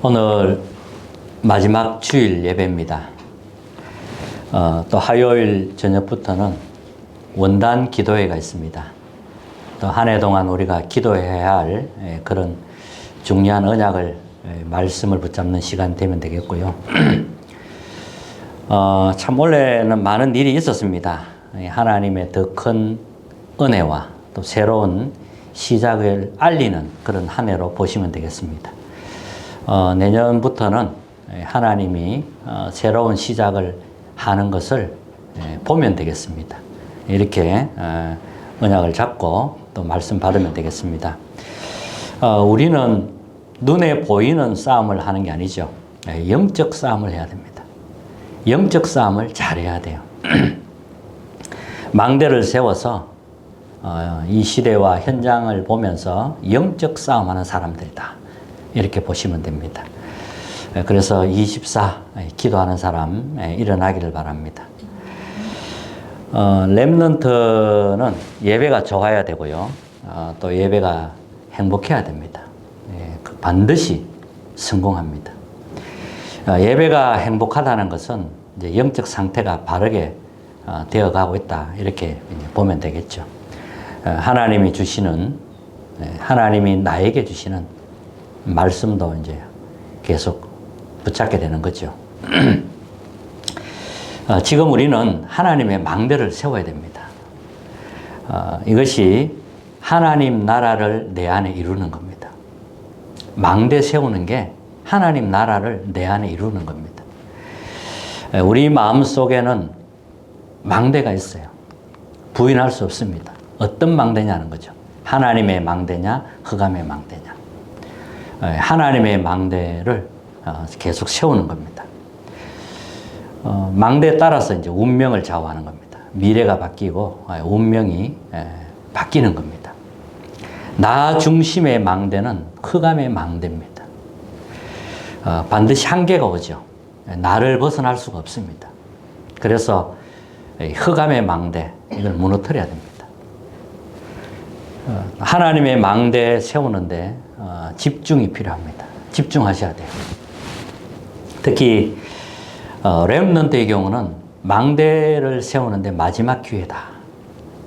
오늘 마지막 주일 예배입니다. 또 화요일 저녁부터는 원단 기도회가 있습니다. 또 한 해 동안 우리가 기도해야 할 그런 중요한 언약을 말씀을 붙잡는 시간 되면 되겠고요. 참 올해는 많은 일이 있었습니다. 하나님의 더 큰 은혜와 또 새로운 시작을 알리는 그런 한 해로 보시면 되겠습니다. 내년부터는 하나님이 새로운 시작을 하는 것을 보면 되겠습니다. 이렇게 언약을 잡고 또 말씀 받으면 되겠습니다. 우리는 눈에 보이는 싸움을 하는 게 아니죠. 영적 싸움을 해야 됩니다. 영적 싸움을 잘해야 돼요. 망대를 세워서 이 시대와 현장을 보면서 영적 싸움하는 사람들이다. 이렇게 보시면 됩니다. 그래서 24 기도하는 사람 일어나기를 바랍니다. 렘넌트는 예배가 좋아야 되고요. 또 예배가 행복해야 됩니다. 반드시 성공합니다. 예배가 행복하다는 것은 이제 영적 상태가 바르게 되어가고 있다. 이렇게 보면 되겠죠. 하나님이 주시는, 하나님이 나에게 주시는 말씀도 이제 계속 붙잡게 되는 거죠. 지금 우리는 하나님의 망대를 세워야 됩니다. 이것이 하나님 나라를 내 안에 이루는 겁니다. 망대 세우는 게 하나님 나라를 내 안에 이루는 겁니다. 우리 마음 속에는 망대가 있어요. 부인할 수 없습니다. 어떤 망대냐는 거죠. 하나님의 망대냐, 흑암의 망대냐. 하나님의 망대를 계속 세우는 겁니다. 망대에 따라서 이제 운명을 좌우하는 겁니다. 미래가 바뀌고 운명이 바뀌는 겁니다. 나 중심의 망대는 흑암의 망대입니다. 반드시 한계가 오죠. 나를 벗어날 수가 없습니다. 그래서 흑암의 망대, 이걸 무너뜨려야 됩니다. 하나님의 망대 세우는데 집중이 필요합니다. 집중하셔야 돼요. 특히 렘넌트의 경우는 망대를 세우는데 마지막 기회다.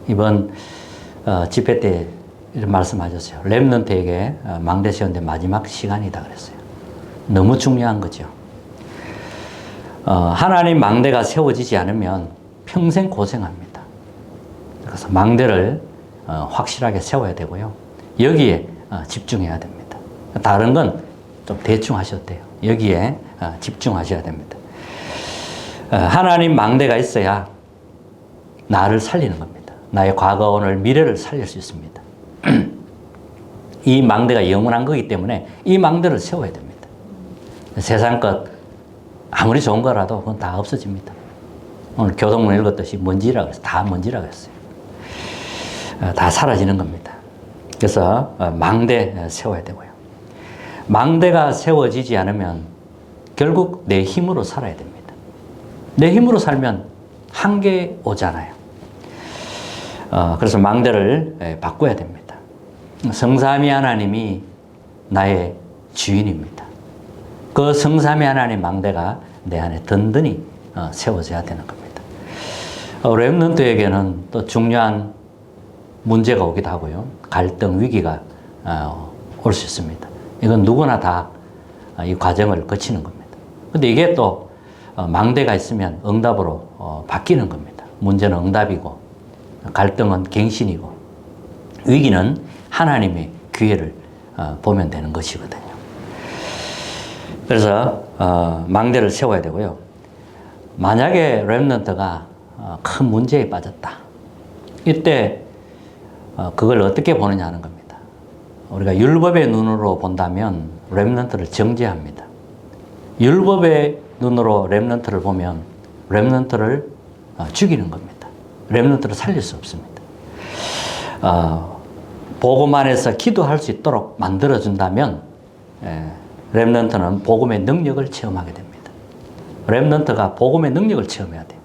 이번 집회 때 이런 말씀하셨어요. 렘넌트에게 망대 세우는데 마지막 시간이다 그랬어요. 너무 중요한 거죠. 하나님 망대가 세워지지 않으면 평생 고생합니다. 그래서 망대를 확실하게 세워야 되고요. 여기에 집중해야 됩니다. 다른 건 좀 대충 하셔도 돼요. 여기에 집중하셔야 됩니다. 하나님 망대가 있어야 나를 살리는 겁니다. 나의 과거, 오늘, 미래를 살릴 수 있습니다. 이 망대가 영원한 거기 때문에 이 망대를 세워야 됩니다. 세상 것 아무리 좋은 거라도 그건 다 없어집니다. 오늘 교동문 읽었듯이 먼지라고 했어요. 다 먼지라고 했어요. 다 사라지는 겁니다. 그래서 망대 세워야 되고요. 망대가 세워지지 않으면 결국 내 힘으로 살아야 됩니다. 내 힘으로 살면 한계 오잖아요. 그래서 망대를 바꿔야 됩니다. 성삼위 하나님이 나의 주인입니다. 그 성삼위 하나님 망대가 내 안에 든든히 세워져야 되는 겁니다. 렘넌트에게는 또 중요한 문제가 오기도 하고요. 갈등, 위기가 올 수 있습니다. 이건 누구나 다 이 과정을 거치는 겁니다. 근데 이게 또 망대가 있으면 응답으로 바뀌는 겁니다. 문제는 응답이고, 갈등은 갱신이고, 위기는 하나님의 기회를 보면 되는 것이거든요. 그래서 망대를 세워야 되고요. 만약에 렘넌트가 큰 문제에 빠졌다. 이때 그걸 어떻게 보느냐 하는 겁니다. 우리가 율법의 눈으로 본다면 렘넌트를 정죄합니다. 율법의 눈으로 렘넌트를 보면 렘넌트를 죽이는 겁니다. 렘넌트를 살릴 수 없습니다. 복음 안에서 기도할 수 있도록 만들어준다면 렘넌트는 복음의 능력을 체험하게 됩니다. 렘넌트가 복음의 능력을 체험해야 돼요.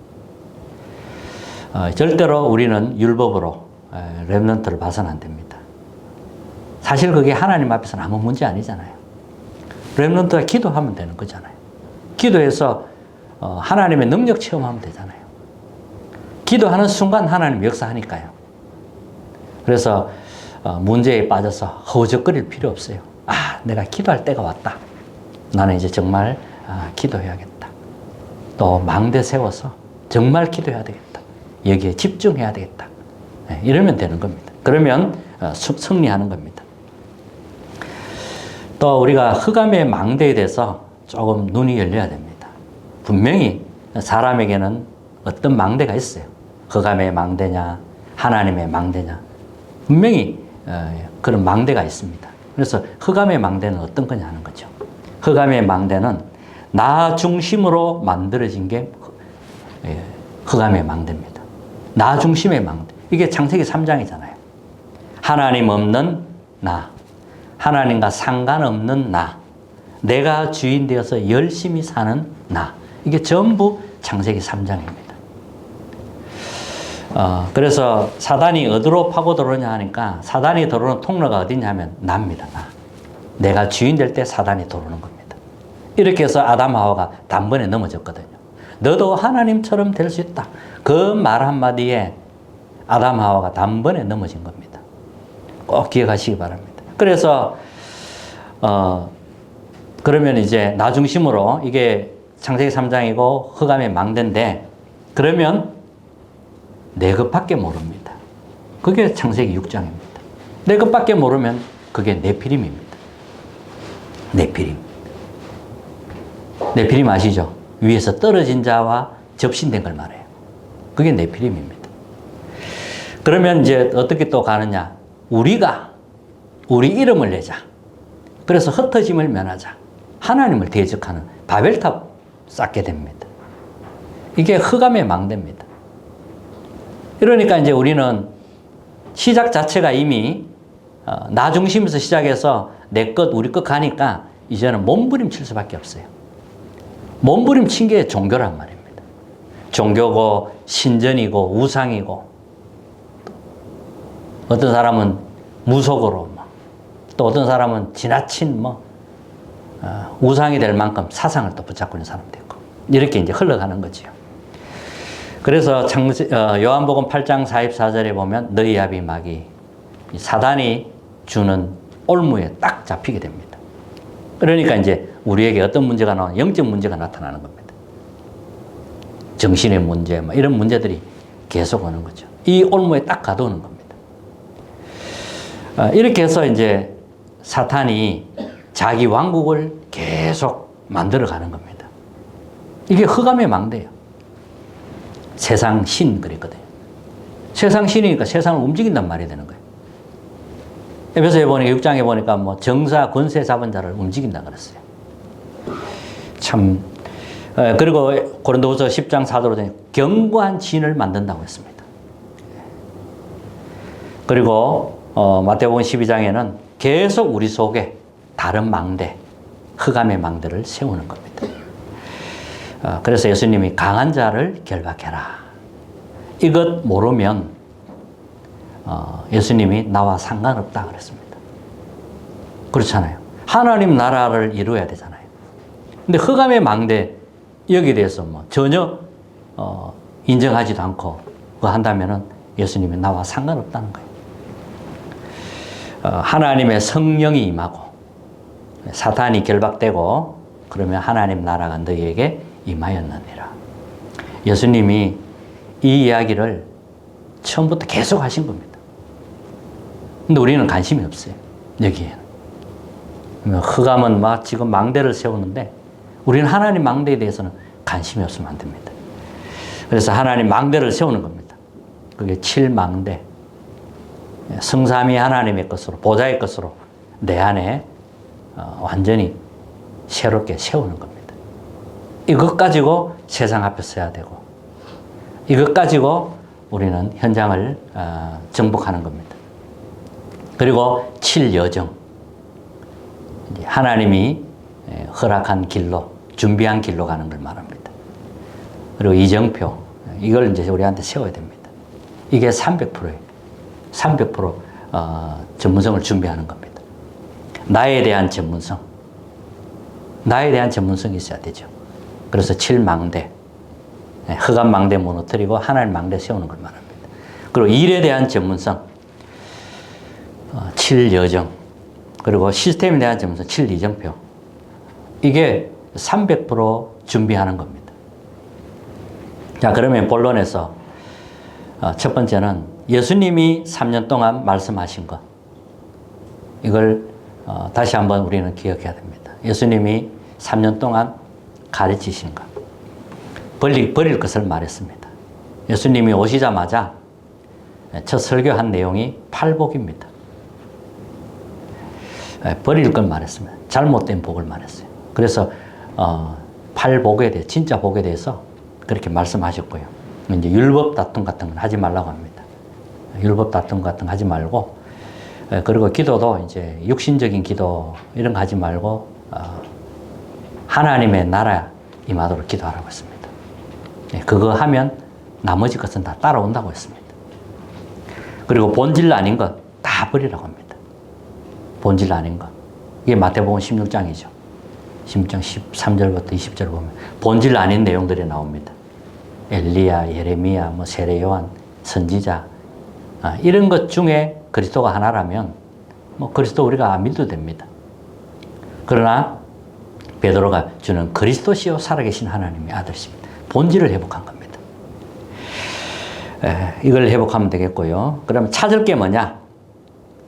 절대로 우리는 율법으로 렘넌트를 봐서는 안 됩니다. 사실 그게 하나님 앞에서는 아무 문제 아니잖아요. 렘넌트가 기도하면 되는 거잖아요. 기도해서 하나님의 능력 체험하면 되잖아요. 기도하는 순간 하나님 역사하니까요. 그래서 문제에 빠져서 허우적거릴 필요 없어요. 내가 기도할 때가 왔다. 나는 이제 정말 기도해야겠다. 또 망대 세워서 정말 기도해야 되겠다. 여기에 집중해야 되겠다. 이러면 되는 겁니다. 그러면 승리하는 겁니다. 또 우리가 흑암의 망대에 대해서 조금 눈이 열려야 됩니다. 분명히 사람에게는 어떤 망대가 있어요. 흑암의 망대냐, 하나님의 망대냐. 분명히 그런 망대가 있습니다. 그래서 흑암의 망대는 어떤 거냐 하는 거죠. 흑암의 망대는 나 중심으로 만들어진 게 흑암의 망대입니다. 나 중심의 망대. 이게 창세기 3장이잖아요. 하나님 없는 나, 하나님과 상관없는 나, 내가 주인 되어서 열심히 사는 나. 이게 전부 창세기 3장입니다. 그래서 사단이 어디로 파고 들어오냐 하니까 사단이 들어오는 통로가 어디냐면 나입니다. 나. 내가 주인 될 때 사단이 들어오는 겁니다. 이렇게 해서 아담 하와가 단번에 넘어졌거든요. 너도 하나님처럼 될 수 있다. 그 말 한마디에 아담 하와가 단번에 넘어진 겁니다. 꼭 기억하시기 바랍니다. 그래서 그러면 이제 나 중심으로 이게 창세기 3장이고 흑암의 망대인데 그러면 내 것밖에 모릅니다. 그게 창세기 6장입니다. 내 것밖에 모르면 그게 네피림입니다. 네피림. 네피림 아시죠? 위에서 떨어진 자와 접신된 걸 말해요. 그게 네피림입니다. 그러면 이제 어떻게 또 가느냐? 우리가 우리 이름을 내자. 그래서 흩어짐을 면하자. 하나님을 대적하는 바벨탑 쌓게 됩니다. 이게 흑암의 망대입니다. 그러니까 이제 우리는 시작 자체가 이미 나 중심에서 시작해서 내 것, 우리 것 가니까 이제는 몸부림칠 수밖에 없어요. 몸부림친 게 종교란 말입니다. 종교고 신전이고 우상이고 어떤 사람은 무속으로 또 어떤 사람은 지나친 우상이 될 만큼 사상을 또 붙잡고 있는 사람도 있고 이렇게 이제 흘러가는 거지요. 그래서 요한복음 8장 44절에 보면 너희 아비 마귀 사단이 주는 올무에 딱 잡히게 됩니다. 그러니까 이제 우리에게 어떤 문제가 나오면 영적 문제가 나타나는 겁니다. 정신의 문제 이런 문제들이 계속 오는 거죠. 이 올무에 딱 가둬오는 겁니다. 이렇게 해서 이제 사탄이 자기 왕국을 계속 만들어가는 겁니다. 이게 흑암의 망대예요. 세상 신 그랬거든요. 세상 신이니까 세상을 움직인단 말이 되는 거예요. 에베소에 보니까 6장에 보니까 정사 권세 잡은 자를 움직인다 그랬어요. 참 그리고 고린도후서 10장 4절에 견고한 진을 만든다고 했습니다. 그리고 마태복음 12장에는 계속 우리 속에 다른 망대, 흑암의 망대를 세우는 겁니다. 그래서 예수님이 강한 자를 결박해라. 이것 모르면 예수님이 나와 상관없다 그랬습니다. 그렇잖아요. 하나님 나라를 이루어야 되잖아요. 근데 흑암의 망대 여기에 대해서 전혀 인정하지도 않고 그거 한다면은 예수님이 나와 상관없다는 거예요. 하나님의 성령이 임하고 사탄이 결박되고 그러면 하나님 나라가 너희에게 임하였느니라. 예수님이 이 이야기를 처음부터 계속 하신 겁니다. 근데 우리는 관심이 없어요. 여기에는. 흑암은 지금 망대를 세우는데 우리는 하나님 망대에 대해서는 관심이 없으면 안 됩니다. 그래서 하나님 망대를 세우는 겁니다. 그게 7망대. 성삼위 하나님의 것으로, 보좌의 것으로 내 안에 완전히 새롭게 세우는 겁니다. 이것 가지고 세상 앞에 서야 되고 이것 가지고 우리는 현장을 정복하는 겁니다. 그리고 7여정. 하나님이 허락한 길로, 준비한 길로 가는 걸 말합니다. 그리고 이정표. 이걸 이제 우리한테 세워야 됩니다. 이게 300%예요. 300% 전문성을 준비하는 겁니다. 나에 대한 전문성. 나에 대한 전문성이 있어야 되죠. 그래서 7망대, 흑암 망대 무너뜨리고 하나님 망대 세우는 걸 말합니다. 그리고 일에 대한 전문성, 7여정, 그리고 시스템에 대한 전문성, 7이정표. 이게 300% 준비하는 겁니다. 자, 그러면 본론에서 첫 번째는 예수님이 3년 동안 말씀하신 것. 이걸 다시 한번 우리는 기억해야 됩니다. 예수님이 3년 동안 가르치신 것. 버릴 것을 말했습니다. 예수님이 오시자마자 첫 설교한 내용이 팔복입니다. 버릴 걸 말했습니다. 잘못된 복을 말했어요. 그래서 팔복에 대해 진짜 복에 대해서 그렇게 말씀하셨고요. 이제 율법 다툼 같은 건 하지 말라고 합니다. 율법 다툼 같은 거 하지 말고, 그리고 기도도 이제 육신적인 기도 이런 거 하지 말고 하나님의 나라 임하도록 기도하라고 했습니다. 그거 하면 나머지 것은 다 따라온다고 했습니다. 그리고 본질 아닌 것 다 버리라고 합니다. 본질 아닌 것. 이게 마태복음 16장이죠. 16장 13절부터 20절 보면 본질 아닌 내용들이 나옵니다. 엘리야, 예레미야, 뭐 세례 요한, 선지자, 이런 것 중에 그리스도가 하나라면 뭐 그리스도 우리가 믿어도 됩니다. 그러나 베드로가 주는 그리스도시요 살아계신 하나님의 아들이십니다. 본질을 회복한 겁니다. 이걸 회복하면 되겠고요. 그러면 찾을 게 뭐냐?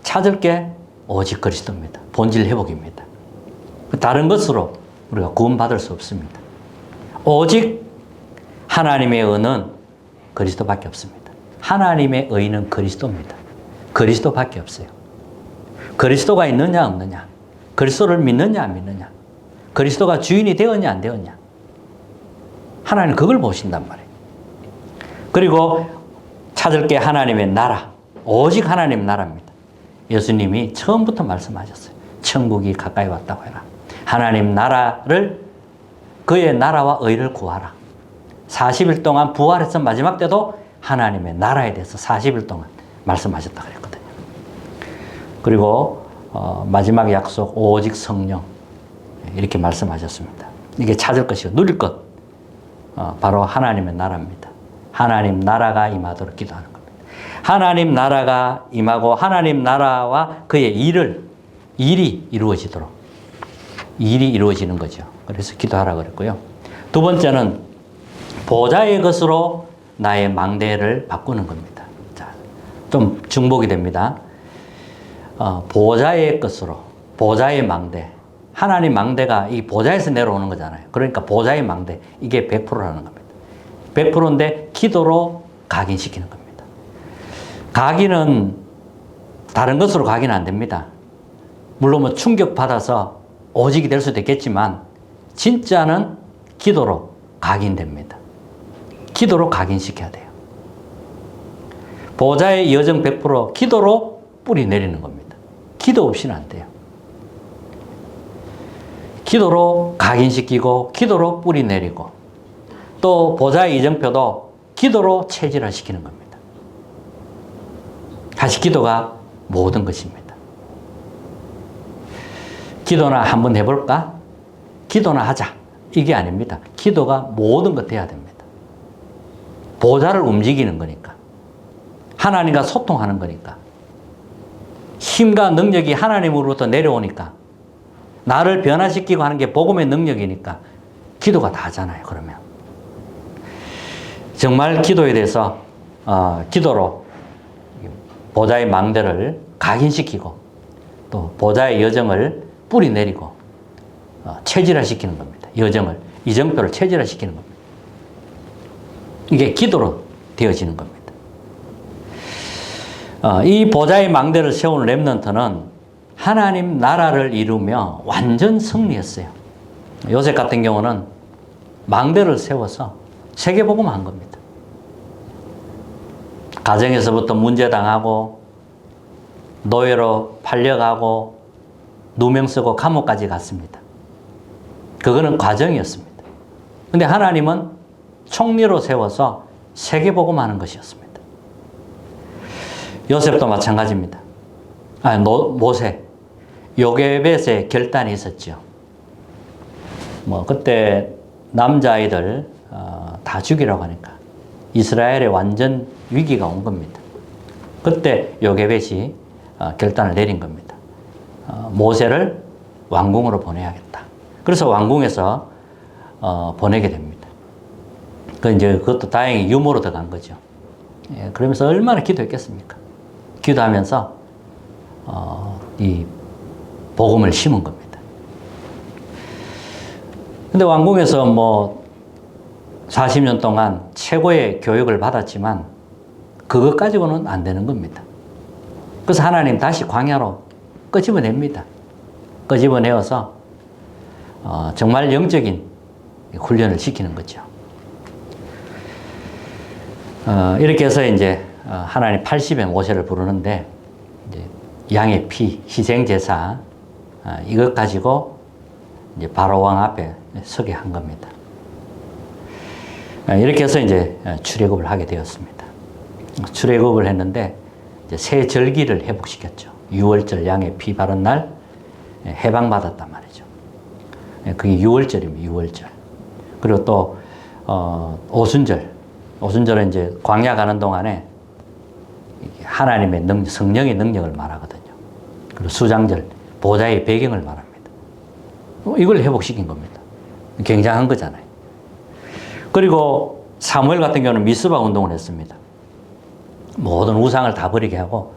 찾을 게 오직 그리스도입니다. 본질 회복입니다. 다른 것으로 우리가 구원받을 수 없습니다. 오직 하나님의 의는 그리스도밖에 없습니다. 하나님의 의는 그리스도입니다. 그리스도밖에 없어요. 그리스도가 있느냐 없느냐, 그리스도를 믿느냐 안 믿느냐, 그리스도가 주인이 되었냐 안 되었냐, 하나님 그걸 보신단 말이에요. 그리고 찾을 게 하나님의 나라, 오직 하나님의 나라입니다. 예수님이 처음부터 말씀하셨어요. 천국이 가까이 왔다고 해라. 하나님 나라를, 그의 나라와 의를 구하라. 40일 동안 부활해서 마지막 때도 하나님의 나라에 대해서 40일 동안 말씀하셨다고 그랬거든요. 그리고 마지막 약속 오직 성령, 이렇게 말씀하셨습니다. 이게 찾을 것이고 누릴 것, 바로 하나님의 나라입니다. 하나님 나라가 임하도록 기도하는 겁니다. 하나님 나라가 임하고 하나님 나라와 그의 일이 이루어지도록, 일이 이루어지는 거죠. 그래서 기도하라 그랬고요. 두 번째는 보좌의 것으로 나의 망대를 바꾸는 겁니다. 자, 좀 중복이 됩니다. 보좌의 것으로, 보좌의 망대. 하나님 망대가 이 보좌에서 내려오는 거잖아요. 그러니까 보좌의 망대, 이게 100%라는 겁니다. 100%인데 기도로 각인시키는 겁니다. 각인은 다른 것으로 각인 안 됩니다. 물론 뭐 충격받아서 오직이 될 수도 있겠지만 진짜는 기도로 각인됩니다. 기도로 각인시켜야 돼요. 보좌의 여정 100% 기도로 뿌리 내리는 겁니다. 기도 없이는 안 돼요. 기도로 각인시키고 기도로 뿌리 내리고, 또 보좌의 이정표도 기도로 체질화시키는 겁니다. 다시 기도가 모든 것입니다. 기도나 한번 해볼까? 기도나 하자. 이게 아닙니다. 기도가 모든 것 돼야 됩니다. 보좌를 움직이는 거니까. 하나님과 소통하는 거니까. 힘과 능력이 하나님으로부터 내려오니까. 나를 변화시키고 하는 게 복음의 능력이니까 기도가 다 하잖아요. 그러면 정말 기도에 대해서 기도로 보좌의 망대를 각인시키고 또 보좌의 여정을 뿌리 내리고 체질화시키는 겁니다. 여정을, 이정표를 체질화시키는 겁니다. 이게 기도로 되어지는 겁니다. 이 보좌의 망대를 세우는 렘넌트는 하나님 나라를 이루며 완전 승리했어요. 요셉 같은 경우는 망대를 세워서 세계복음 한 겁니다. 가정에서부터 문제당하고 노예로 팔려가고 누명 쓰고 감옥까지 갔습니다. 그거는 과정이었습니다. 근데 하나님은 총리로 세워서 세계복음 하는 것이었습니다. 요셉도 마찬가지입니다. 모세, 요게벳의 결단이 있었죠. 뭐 그때 남자아이들 다 죽이라고 하니까 이스라엘에 완전 위기가 온 겁니다. 그때 요게벳이 결단을 내린 겁니다. 모세를 왕궁으로 보내야겠다. 그래서 왕궁에서 보내게 됩니다. 그것도 다행히 유모로 들어간 거죠. 예, 그러면서 얼마나 기도했겠습니까? 기도하면서 이 복음을 심은 겁니다. 근데 왕궁에서 뭐 40년 동안 최고의 교육을 받았지만 그것 가지고는 안 되는 겁니다. 그래서 하나님 다시 광야로 끄집어냅니다. 끄집어내어서 정말 영적인 훈련을 시키는 거죠. 이렇게 해서 이제 하나님 80의 모세를 부르는데 이제 양의 피, 희생 제사 이것 가지고 이제 바로 왕 앞에 서게 한 겁니다. 이렇게 해서 이제 출애굽을 하게 되었습니다. 출애굽을 했는데 이제 새 절기를 회복시켰죠. 6월절 양의 피 바른 날 해방받았단 말이죠. 그게 6월절입니다. 6월절. 그리고 또 오순절. 오순절은 이제 광야 가는 동안에 하나님의 성령의 능력을 말하거든요. 그리고 수장절, 보좌의 배경을 말합니다. 이걸 회복시킨 겁니다. 굉장한 거잖아요. 그리고 사무엘 같은 경우는 미스바 운동을 했습니다. 모든 우상을 다 버리게 하고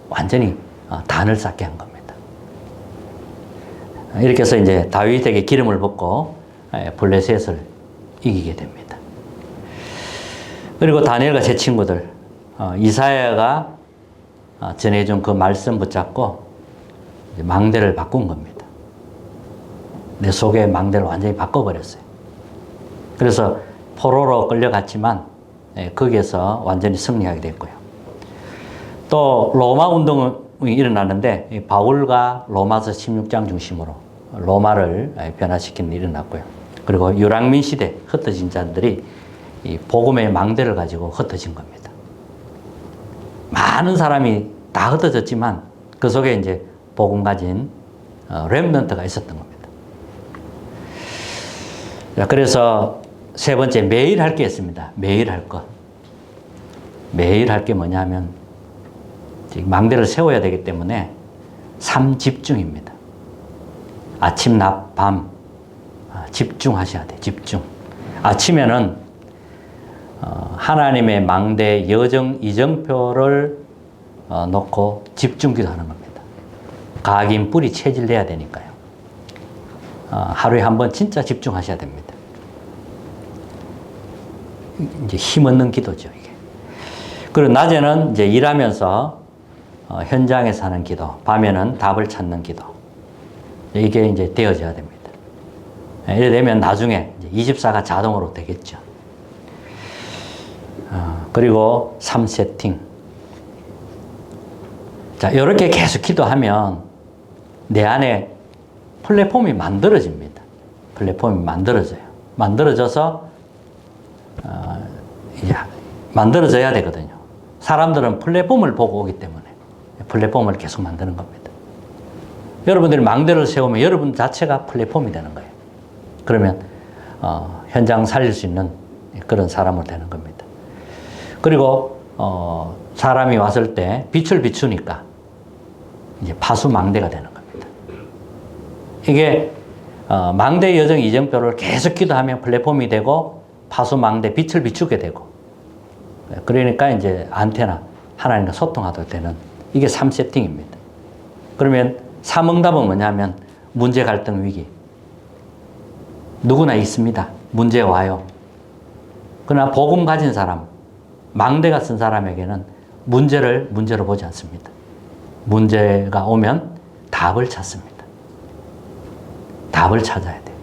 완전히 단을 쌓게 한 겁니다. 이렇게 해서 이제 다윗에게 기름을 붓고 블레셋을 이기게 됩니다. 그리고 다니엘과 제 친구들 이사야가 전해준 그 말씀 붙잡고 망대를 바꾼 겁니다. 내 속의 망대를 완전히 바꿔버렸어요. 그래서 포로로 끌려갔지만 거기에서 완전히 승리하게 됐고요. 또 로마 운동이 일어났는데 바울과 로마서 16장 중심으로 로마를 변화시키는 일이 일어났고요. 그리고 유랑민 시대 흩어진 자들이 이 복음의 망대를 가지고 흩어진 겁니다. 많은 사람이 다 흩어졌지만 그 속에 이제 복음 가진 렘넌트가 있었던 겁니다. 그래서 세 번째, 매일 할 게 있습니다. 매일 할 것. 매일 할 게 뭐냐 하면 망대를 세워야 되기 때문에 삶 집중입니다. 아침, 낮, 밤 집중하셔야 돼요. 집중. 아침에는 하나님의 망대 여정 이정표를 놓고 집중 기도하는 겁니다. 각인 뿌리 체질 내야 되니까요. 하루에 한 번 진짜 집중하셔야 됩니다. 이제 힘없는 기도죠, 이게. 그리고 낮에는 이제 일하면서 현장에서 하는 기도, 밤에는 답을 찾는 기도. 이게 이제 되어져야 됩니다. 이래 되면 나중에 24가 자동으로 되겠죠. 그리고 3세팅. 자, 이렇게 계속 기도하면 내 안에 플랫폼이 만들어집니다. 플랫폼이 만들어져요. 만들어져서 이제 만들어져야 되거든요. 사람들은 플랫폼을 보고 오기 때문에 플랫폼을 계속 만드는 겁니다. 여러분들이 망대를 세우면 여러분 자체가 플랫폼이 되는 거예요. 그러면 현장 살릴 수 있는 그런 사람으로 되는 겁니다. 그리고 사람이 왔을 때 빛을 비추니까 이제 파수 망대가 되는 겁니다. 이게 망대 여정 이정표를 계속 기도하면 플랫폼이 되고 파수 망대 빛을 비추게 되고 그러니까 이제 안테나 하나님과 소통하도록 되는 이게 3세팅입니다. 그러면 3응답은 뭐냐면 문제, 갈등, 위기. 누구나 있습니다. 문제 와요. 그러나 복음 가진 사람, 망대가 쓴 사람에게는 문제를 문제로 보지 않습니다. 문제가 오면 답을 찾습니다. 답을 찾아야 돼요.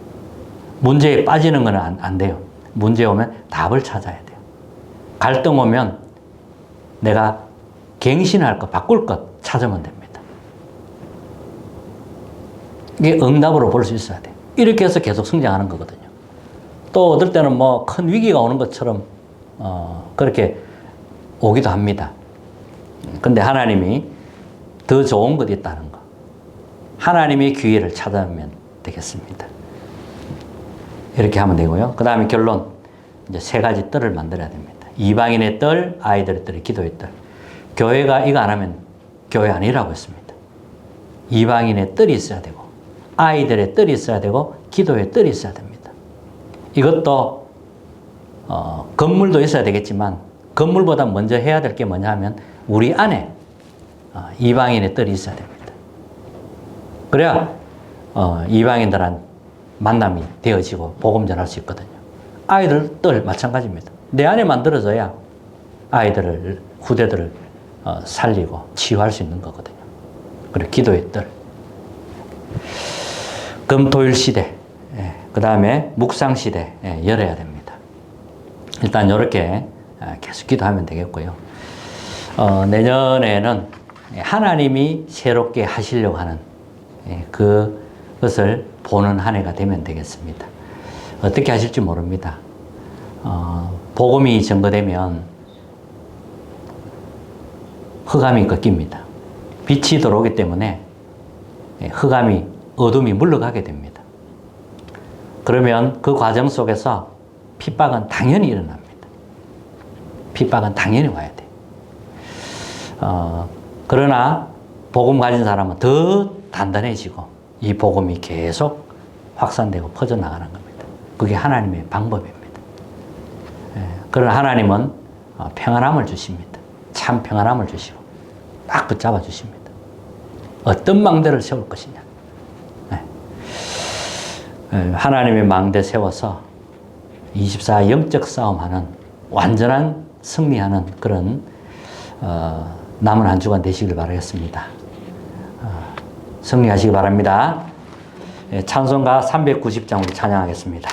문제에 빠지는 건 안 돼요. 문제 오면 답을 찾아야 돼요. 갈등 오면 내가 갱신할 것, 바꿀 것 찾으면 됩니다. 이게 응답으로 볼 수 있어야 돼요. 이렇게 해서 계속 성장하는 거거든요. 또 어떨 때는 뭐 큰 위기가 오는 것처럼 그렇게 오기도 합니다. 근데 하나님이 더 좋은 것이 있다는 거. 하나님의 기회를 찾아면 되겠습니다. 이렇게 하면 되고요. 그 다음에 결론. 이제 세 가지 뜰을 만들어야 됩니다. 이방인의 뜰, 아이들의 뜰, 기도의 뜰. 교회가 이거 안 하면 교회 아니라고 했습니다. 이방인의 뜰이 있어야 되고, 아이들의 뜰이 있어야 되고, 기도의 뜰이 있어야 됩니다. 이것도 건물도 있어야 되겠지만 건물보다 먼저 해야 될 게 뭐냐 하면 우리 안에 이방인의 뜰이 있어야 됩니다. 그래야 이방인들한 만남이 되어지고 복음 전할 수 있거든요. 아이들 뜰 마찬가지입니다. 내 안에 만들어져야 아이들을, 후대들을 살리고 치유할 수 있는 거거든요. 그리고 기도의 뜰. 금토일 시대, 그 다음에 묵상 시대 열어야 됩니다. 일단 이렇게 계속 기도하면 되겠고요. 내년에는 하나님이 새롭게 하시려고 하는 그것을 보는 한 해가 되면 되겠습니다. 어떻게 하실지 모릅니다. 복음이 증거되면 흑암이 꺾입니다. 빛이 들어오기 때문에 흑암이, 어둠이 물러가게 됩니다. 그러면 그 과정 속에서 핍박은 당연히 일어납니다. 핍박은 당연히 와야 돼. 그러나 복음 가진 사람은 더 단단해지고 이 복음이 계속 확산되고 퍼져나가는 겁니다. 그게 하나님의 방법입니다. 그러나 하나님은 평안함을 주십니다. 참 평안함을 주시고 딱 붙잡아 주십니다. 어떤 망대를 세울 것이냐. 하나님의 망대 세워서 24 영적 싸움하는 완전한 승리하는 그런 남은 한 주간 되시길 바라겠습니다. 승리하시기 바랍니다. 찬송가 390장 우리 찬양하겠습니다.